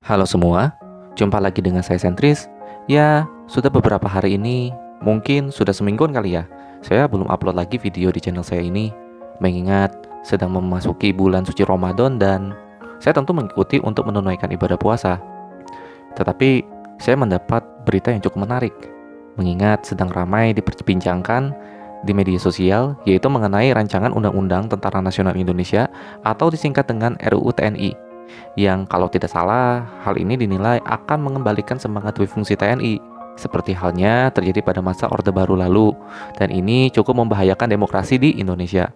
Halo semua, jumpa lagi dengan saya Sentris. Ya, sudah beberapa hari ini, mungkin sudah semingguan kali ya, saya belum upload lagi video di channel saya ini, mengingat sedang memasuki bulan suci Ramadan dan saya tentu mengikuti untuk menunaikan ibadah puasa. Tetapi, saya mendapat berita yang cukup menarik, mengingat sedang ramai diperbincangkan di media sosial, yaitu mengenai rancangan Undang-Undang Tentara Nasional Indonesia atau disingkat dengan RUU TNI yang kalau tidak salah, hal ini dinilai akan mengembalikan semangat dufungsi TNI, seperti halnya terjadi pada masa Orde Baru lalu, dan ini cukup membahayakan demokrasi di Indonesia.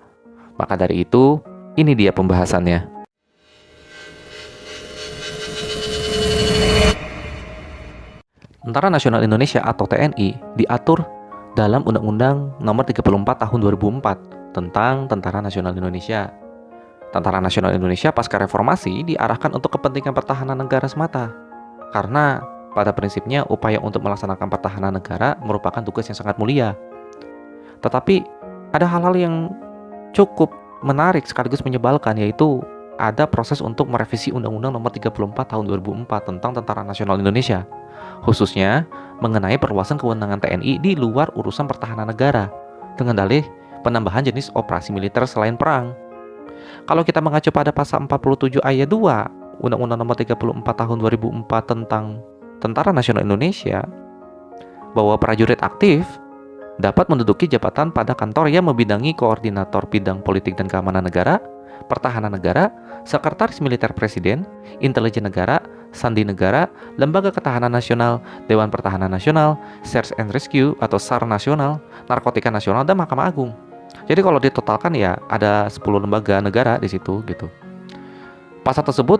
Maka dari itu, ini dia pembahasannya. Tentara Nasional Indonesia atau TNI diatur dalam Undang-Undang Nomor 34 Tahun 2004 tentang Tentara Nasional Indonesia. Tentara Nasional Indonesia pasca reformasi diarahkan untuk kepentingan pertahanan negara semata. Karena pada prinsipnya upaya untuk melaksanakan pertahanan negara merupakan tugas yang sangat mulia. Tetapi ada hal-hal yang cukup menarik sekaligus menyebalkan, yaitu ada proses untuk merevisi Undang-Undang Nomor 34 Tahun 2004 tentang Tentara Nasional Indonesia, khususnya mengenai perluasan kewenangan TNI di luar urusan pertahanan negara dengan dalih penambahan jenis operasi militer selain perang. Kalau kita mengacu pada pasal 47 ayat 2 Undang-Undang Nomor 34 Tahun 2004 tentang Tentara Nasional Indonesia, bahwa prajurit aktif dapat menduduki jabatan pada kantor yang membidangi koordinator bidang politik dan keamanan negara, pertahanan negara, sekretaris militer presiden, intelijen negara, sandi negara, lembaga ketahanan nasional, Dewan Pertahanan Nasional, Search and Rescue atau SAR nasional, narkotika nasional, dan Mahkamah Agung. Jadi kalau ditotalkan ya ada 10 lembaga negara di situ gitu. Pasal tersebut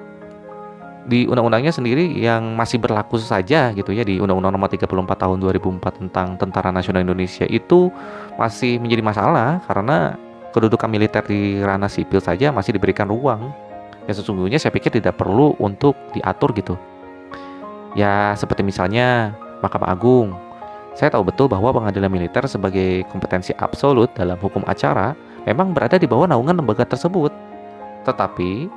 di undang-undangnya sendiri yang masih berlaku saja gitu ya, di Undang-Undang Nomor 34 Tahun 2004 tentang Tentara Nasional Indonesia itu masih menjadi masalah karena kedudukan militer di ranah sipil saja masih diberikan ruang yang sesungguhnya saya pikir tidak perlu untuk diatur gitu. Ya seperti misalnya Mahkamah Agung. Saya tahu betul bahwa pengadilan militer sebagai kompetensi absolut dalam hukum acara memang berada di bawah naungan lembaga tersebut. Tetapi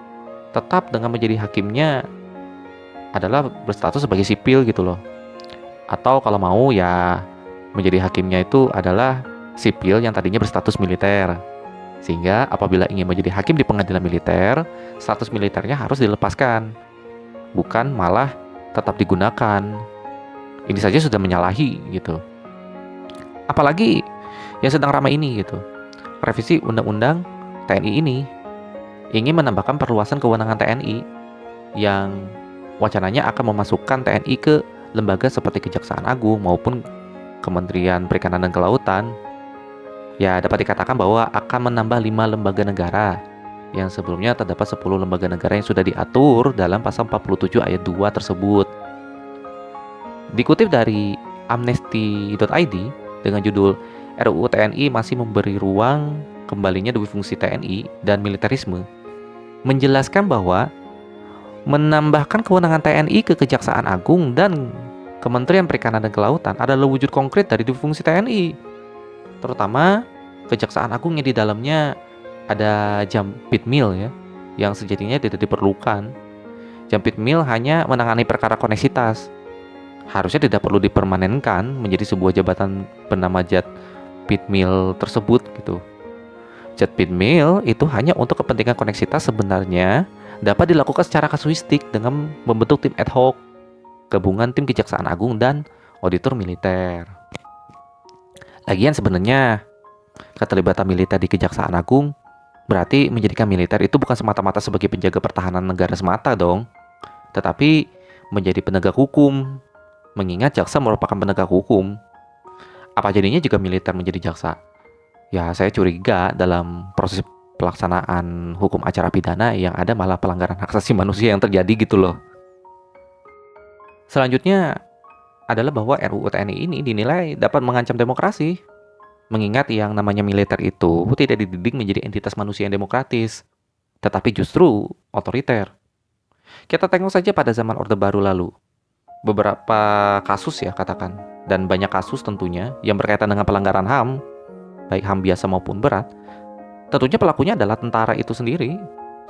tetap dengan menjadi hakimnya adalah berstatus sebagai sipil gitu loh. Atau kalau mau ya menjadi hakimnya itu adalah sipil yang tadinya berstatus militer. Sehingga apabila ingin menjadi hakim di pengadilan militer, status militernya harus dilepaskan. Bukan malah tetap digunakan. Ini saja sudah menyalahi gitu. Apalagi yang sedang ramai ini gitu. Revisi Undang-Undang TNI ini ingin menambahkan perluasan kewenangan TNI yang wacananya akan memasukkan TNI ke lembaga seperti Kejaksaan Agung maupun Kementerian Perikanan dan Kelautan. Ya dapat dikatakan bahwa akan menambah 5 lembaga negara yang sebelumnya terdapat 10 lembaga negara yang sudah diatur dalam pasal 47 ayat 2 tersebut. Dikutip dari amnesty.id dengan judul RUU TNI masih memberi ruang kembalinya dufungsi TNI dan militerisme, menjelaskan bahwa menambahkan kewenangan TNI ke Kejaksaan Agung dan Kementerian Perikanan dan Kelautan adalah wujud konkret dari dufungsi TNI, terutama Kejaksaan Agung yang di dalamnya ada Jampitmil ya, yang sejatinya tidak diperlukan. Jampitmil hanya menangani perkara koneksitas. Harusnya tidak perlu dipermanenkan menjadi sebuah jabatan bernama Jatpitmil tersebut gitu. Jatpitmil itu hanya untuk kepentingan koneksitas sebenarnya dapat dilakukan secara kasuistik dengan membentuk tim ad hoc, gabungan tim Kejaksaan Agung dan auditor militer. Lagian sebenarnya keterlibatan militer di Kejaksaan Agung berarti menjadikan militer itu bukan semata-mata sebagai penjaga pertahanan negara semata dong, tetapi menjadi penegak hukum. Mengingat jaksa merupakan penegak hukum, apa jadinya jika militer menjadi jaksa? Ya saya curiga dalam proses pelaksanaan hukum acara pidana yang ada malah pelanggaran hak asasi manusia yang terjadi gitu loh. Selanjutnya adalah bahwa RUU TNI ini dinilai dapat mengancam demokrasi. Mengingat yang namanya militer itu tidak dididik menjadi entitas manusia yang demokratis, tetapi justru otoriter. Kita tengok saja pada zaman Orde Baru lalu. Beberapa kasus ya katakan, dan banyak kasus tentunya yang berkaitan dengan pelanggaran HAM, baik HAM biasa maupun berat, tentunya pelakunya adalah tentara itu sendiri.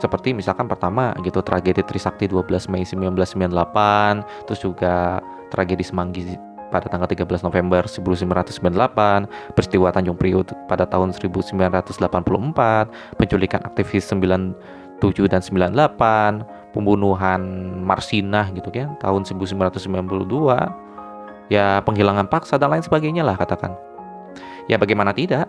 Seperti misalkan pertama gitu, tragedi Trisakti 12 Mei 1998, terus juga tragedi Semanggi pada tanggal 13 November 1998, peristiwa Tanjung Priok pada tahun 1984, penculikan aktivis 97 dan 98, pembunuhan Marsinah gitu kan tahun 1992, ya penghilangan paksa dan lain sebagainya lah katakan. Ya bagaimana tidak,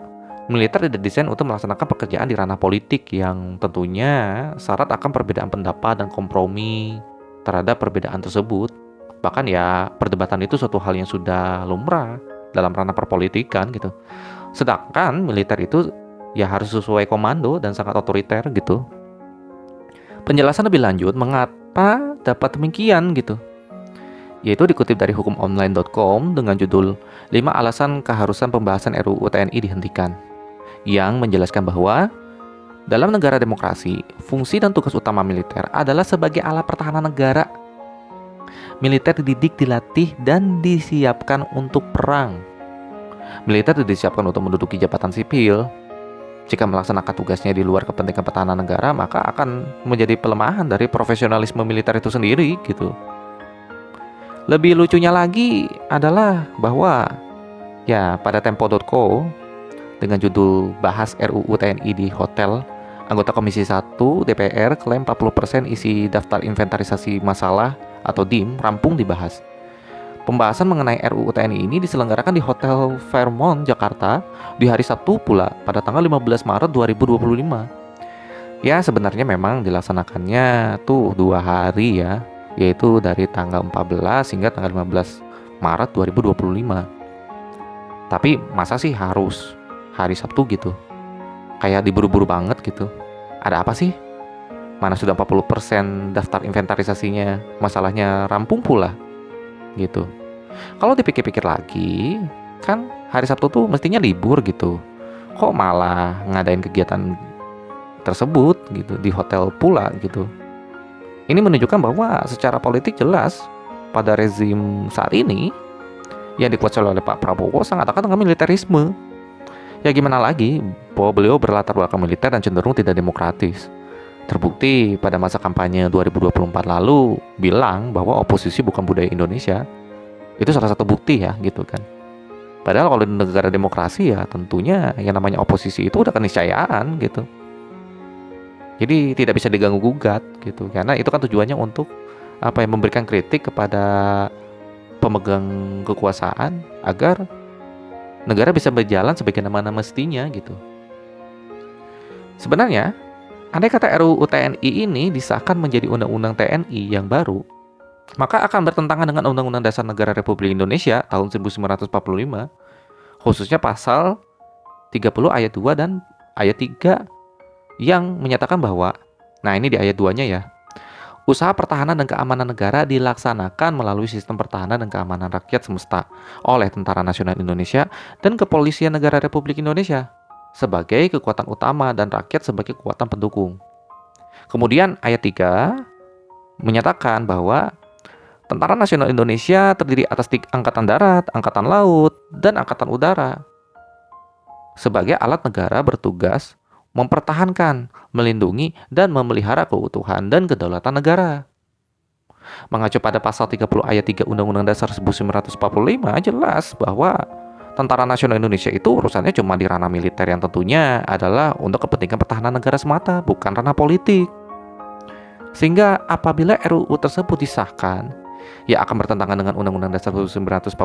militer didesain untuk melaksanakan pekerjaan di ranah politik yang tentunya syarat akan perbedaan pendapat dan kompromi terhadap perbedaan tersebut. Bahkan ya perdebatan itu suatu hal yang sudah lumrah dalam ranah perpolitikan gitu. Sedangkan militer itu ya harus sesuai komando dan sangat otoriter gitu. Penjelasan lebih lanjut mengapa dapat demikian gitu, yaitu dikutip dari hukumonline.com dengan judul 5 alasan keharusan pembahasan RUU TNI dihentikan, yang menjelaskan bahwa dalam negara demokrasi, fungsi dan tugas utama militer adalah sebagai alat pertahanan negara. Militer dididik, dilatih, dan disiapkan untuk perang. Militer disiapkan untuk menduduki jabatan sipil. Jika melaksanakan tugasnya di luar kepentingan pertahanan negara, maka akan menjadi pelemahan dari profesionalisme militer itu sendiri gitu. Lebih lucunya lagi adalah bahwa ya pada tempo.co dengan judul bahas RUU TNI di hotel, anggota Komisi 1 DPR klaim 40% isi daftar inventarisasi masalah atau DIM rampung dibahas. Pembahasan mengenai RUU TNI ini diselenggarakan di Hotel Fairmont, Jakarta di hari Sabtu pula pada tanggal 15 Maret 2025. Ya sebenarnya memang dilaksanakannya tuh 2 hari ya, yaitu dari tanggal 14 hingga tanggal 15 Maret 2025. Tapi masa sih harus hari Sabtu gitu? Kayak diburu-buru banget gitu. Ada apa sih? Mana sudah 40% daftar inventarisasinya, masalahnya rampung pula gitu. Kalau dipikir-pikir lagi, kan hari Sabtu tuh mestinya libur gitu. Kok malah ngadain kegiatan tersebut gitu di hotel pula gitu. Ini menunjukkan bahwa secara politik jelas pada rezim saat ini yang dikuasai oleh Pak Prabowo sangat akan dengan militerisme. Ya gimana lagi, bahwa beliau berlatar belakang militer dan cenderung tidak demokratis. Terbukti pada masa kampanye 2024 lalu bilang bahwa oposisi bukan budaya Indonesia. Itu salah satu bukti ya gitu kan. Padahal kalau di negara demokrasi ya tentunya yang namanya oposisi itu udah keniscayaan gitu. Jadi tidak bisa diganggu gugat gitu, karena itu kan tujuannya untuk memberikan kritik kepada pemegang kekuasaan agar negara bisa berjalan sebagaimana mestinya gitu. Sebenarnya andai kata RUU TNI ini disahkan menjadi Undang-Undang TNI yang baru, maka akan bertentangan dengan Undang-Undang Dasar Negara Republik Indonesia tahun 1945, khususnya pasal 30 ayat 2 dan ayat 3 yang menyatakan bahwa, nah ini di ayat 2-nya ya, usaha pertahanan dan keamanan negara dilaksanakan melalui sistem pertahanan dan keamanan rakyat semesta oleh Tentara Nasional Indonesia dan Kepolisian Negara Republik Indonesia sebagai kekuatan utama dan rakyat sebagai kekuatan pendukung. Kemudian ayat 3 menyatakan bahwa Tentara Nasional Indonesia terdiri atas Angkatan Darat, Angkatan Laut, dan Angkatan Udara. Sebagai alat negara bertugas mempertahankan, melindungi, dan memelihara keutuhan dan kedaulatan negara. Mengacu pada pasal 30 ayat 3 Undang-Undang Dasar 1945 jelas bahwa Tentara Nasional Indonesia itu urusannya cuma di ranah militer yang tentunya adalah untuk kepentingan pertahanan negara semata, bukan ranah politik. Sehingga apabila RUU tersebut disahkan, ya akan bertentangan dengan Undang-Undang Dasar 1945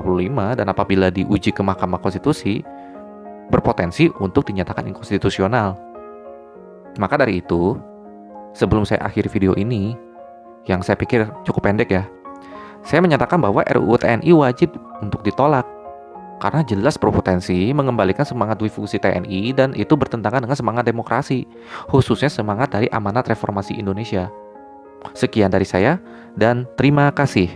dan apabila diuji ke Mahkamah Konstitusi, berpotensi untuk dinyatakan inkonstitusional. Maka dari itu, sebelum saya akhiri video ini, yang saya pikir cukup pendek ya, saya menyatakan bahwa RUU TNI wajib untuk ditolak karena jelas berpotensi mengembalikan semangat dui-fungsi TNI dan itu bertentangan dengan semangat demokrasi, khususnya semangat dari amanat reformasi Indonesia. Sekian dari saya dan terima kasih.